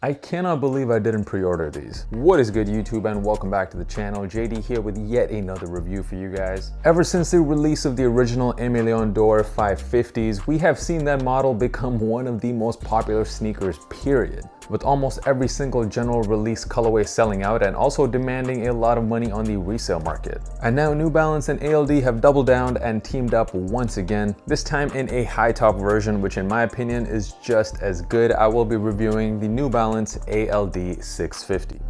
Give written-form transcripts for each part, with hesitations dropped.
I cannot believe I didn't pre-order these. What is good, YouTube, and welcome back to the channel. JD here with yet another review for you guys. Ever since the release of the original Aime Leon Dore 550s, we have seen that model become one of the most popular sneakers, period, with almost every single general release colorway selling out and also demanding a lot of money on the resale market. And now New Balance and ALD have doubled down and teamed up once again, this time in a high top version, which in my opinion is just as good. I will be reviewing the New Balance ALD 650.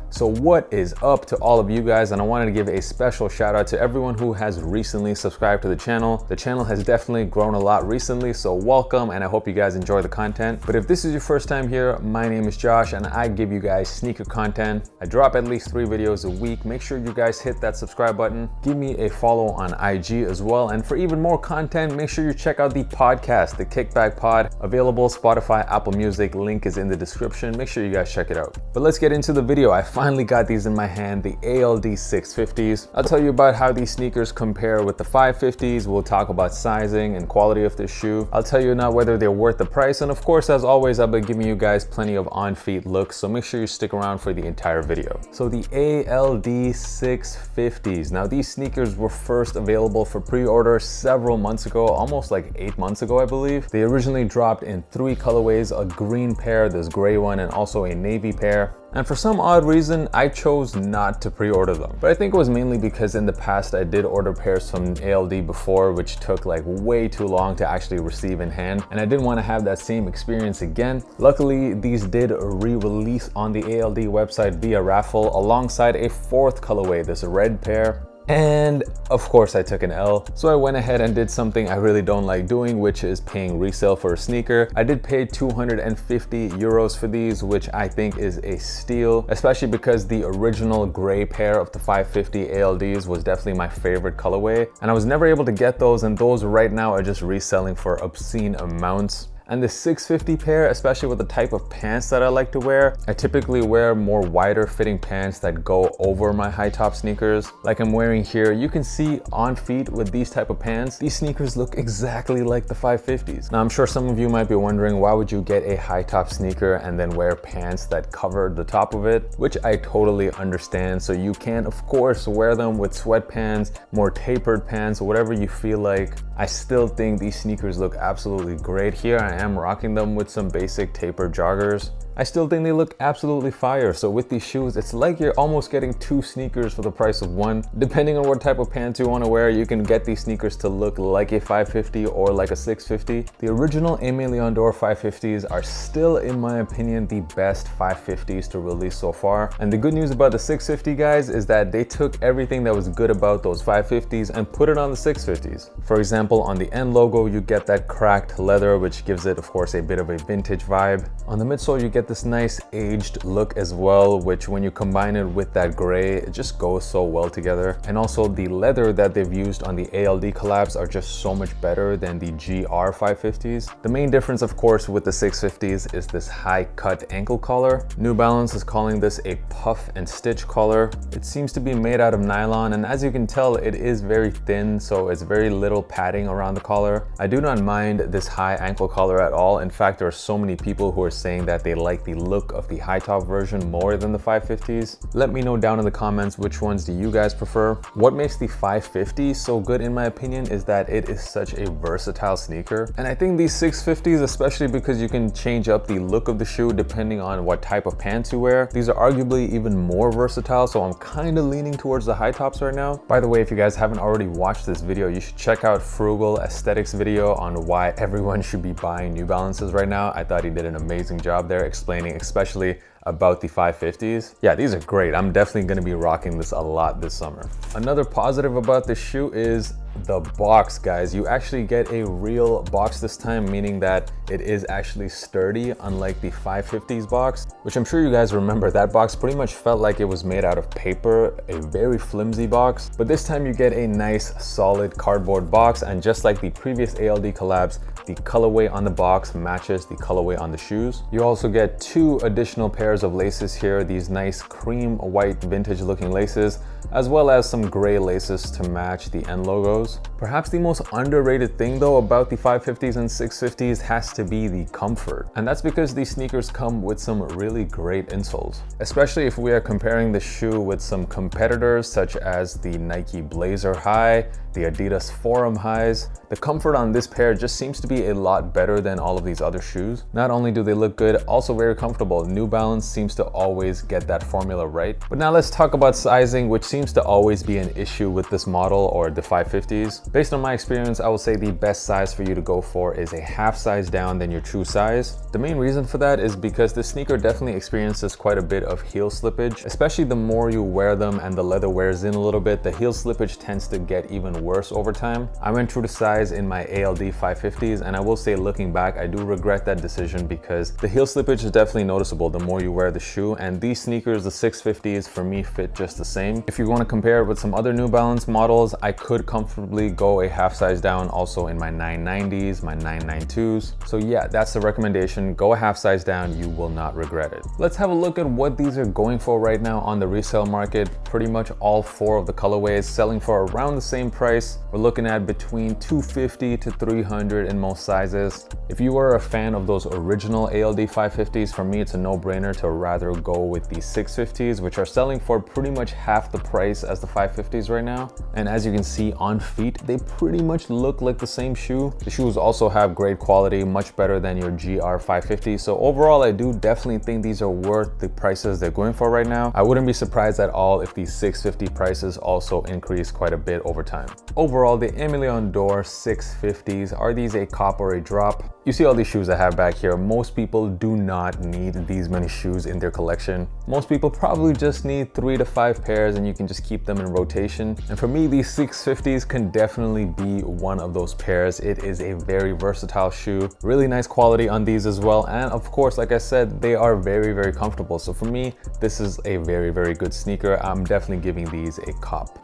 So what is up to all of you guys? And I wanted to give a special shout out to everyone who has recently subscribed to the channel. The channel has definitely grown a lot recently, so welcome, and I hope you guys enjoy the content. But if this is your first time here, my name is Josh and I give you guys sneaker content. I drop at least 3 videos a week. Make sure you guys hit that subscribe button. Give me a follow on IG as well. And for even more content, make sure you check out the podcast, the Kickback Pod, available Spotify, Apple Music. Link is in the description. Make sure you guys check it out. But let's get into the video. I finally got these in my hand, the ALD 650s. I'll tell you about how these sneakers compare with the 550s. We'll talk about sizing and quality of this shoe. I'll tell you now whether they're worth the price. And of course, as always, I'll be giving you guys plenty of on-feet looks. So make sure you stick around for the entire video. So the ALD 650s. Now these sneakers were first available for pre-order several months ago, almost like 8 months ago, I believe. They originally dropped in 3 colorways, a green pair, this gray one, and also a navy pair. And for some odd reason, I chose not to pre-order them. But I think it was mainly because in the past I did order pairs from ALD before, which took like way too long to actually receive in hand. And I didn't want to have that same experience again. Luckily, these did re-release on the ALD website via raffle alongside a 4th colorway, this red pair. And of course I took an L, so I went ahead and did something I really don't like doing, which is paying resale for a sneaker. I did pay 250 euros for these, which I think is a steal, especially because the original gray pair of the 550 ALDs was definitely my favorite colorway, and I was never able to get those, and those right now are just reselling for obscene amounts. And the 650 pair, especially with the type of pants that I like to wear, I typically wear more wider fitting pants that go over my high top sneakers. Like I'm wearing here, you can see on feet with these type of pants, these sneakers look exactly like the 550s. Now I'm sure some of you might be wondering, why would you get a high top sneaker and then wear pants that cover the top of it? Which I totally understand. So you can of course wear them with sweatpants, more tapered pants, whatever you feel like. I still think these sneakers look absolutely great. Here I am rocking them with some basic tapered joggers. I still think they look absolutely fire. So with these shoes, it's like you're almost getting 2 sneakers for the price of 1. Depending on what type of pants you want to wear, you can get these sneakers to look like a 550 or like a 650. The original Aime Leon Dore 550s are still, in my opinion, the best 550s to release so far. And the good news about the 650 guys is that they took everything that was good about those 550s and put it on the 650s. For example, on the end logo, you get that cracked leather, which gives it, of course, a bit of a vintage vibe. On the midsole, you get this nice aged look as well, which when you combine it with that gray, it just goes so well together. And also the leather that they've used on the ALD collabs are just so much better than the GR 550s. The main difference, of course, with the 650s is this high cut ankle collar. New Balance is calling this a puff and stitch collar. It seems to be made out of nylon, and as you can tell, it is very thin, so it's very little padding around the collar. I do not mind this high ankle collar at all. In fact, there are so many people who are saying that they like the look of the high top version more than the 550s. Let me know down in the comments which ones do you guys prefer. What makes the 550 so good in my opinion is that it is such a versatile sneaker. And I think these 650s, especially because you can change up the look of the shoe depending on what type of pants you wear, these are arguably even more versatile, so I'm kind of leaning towards the high tops right now. By the way, if you guys haven't already watched this video, you should check out Frugal Aesthetics video on why everyone should be buying New Balances right now. I thought he did an amazing job there explaining especially about the 550s. Yeah, these are great. I'm definitely gonna be rocking this a lot this summer. Another positive about this shoe is the box, guys. You actually get a real box this time, meaning that it is actually sturdy, unlike the 550s box, which I'm sure you guys remember. That box pretty much felt like it was made out of paper, a very flimsy box. But this time you get a nice solid cardboard box, and just like the previous ALD collabs, The colorway on the box matches the colorway on the shoes. You also get 2 additional pairs of laces here, these nice cream white vintage looking laces, as well as some gray laces to match the end logos. Perhaps the most underrated thing though about the 550s and 650s has to be the comfort. And that's because these sneakers come with some really great insoles. Especially if we are comparing the shoe with some competitors such as the Nike Blazer High, the Adidas Forum Highs. The comfort on this pair just seems to be a lot better than all of these other shoes. Not only do they look good, also very comfortable. New Balance seems to always get that formula right. But now let's talk about sizing, which seems to always be an issue with this model or the 550s. Based on my experience, I would say the best size for you to go for is a half size down than your true size. The main reason for that is because the sneaker definitely experiences quite a bit of heel slippage, especially the more you wear them and the leather wears in a little bit. The heel slippage tends to get even worse over time. I went true to size in my ALD 550s, and I will say looking back, I do regret that decision because the heel slippage is definitely noticeable the more you wear the shoe, and these sneakers, the 650s, for me fit just the same. If you want to compare it with some other New Balance models, I could comfortably go a half size down also in my 990s, my 992s. So yeah, that's the recommendation. Go a half size down, you will not regret it. Let's have a look at what these are going for right now on the resale market. Pretty much all 4 of the colorways selling for around the same price. We're looking at between $250 to $300 in most sizes. If you are a fan of those original ALD 550s, for me it's a no-brainer to rather go with the 650s, which are selling for pretty much half the price as the 550s right now. And as you can see on feet, they pretty much look like the same shoe. The shoes also have great quality, much better than your GR 550. So overall, I do definitely think these are worth the prices they're going for right now. I wouldn't be surprised at all if these 650 prices also increase quite a bit over time. Overall, the Aime Leon Dore 650s, are these a cop or a drop? You see all these shoes I have back here. Most people do not need these many shoes in their collection. Most people probably just need 3 to 5 pairs and you can just keep them in rotation. And for me, these 650s can definitely be one of those pairs. It is a very versatile shoe. Really nice quality on these as well. And of course, like I said, they are very, very comfortable. So for me, this is a very, very good sneaker. I'm definitely giving these a cop.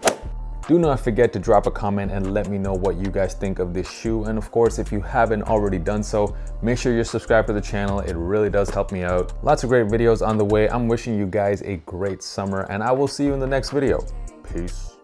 Do not forget to drop a comment and let me know what you guys think of this shoe. And of course, if you haven't already done so, make sure you're subscribed to the channel. It really does help me out. Lots of great videos on the way. I'm wishing you guys a great summer and I will see you in the next video. Peace.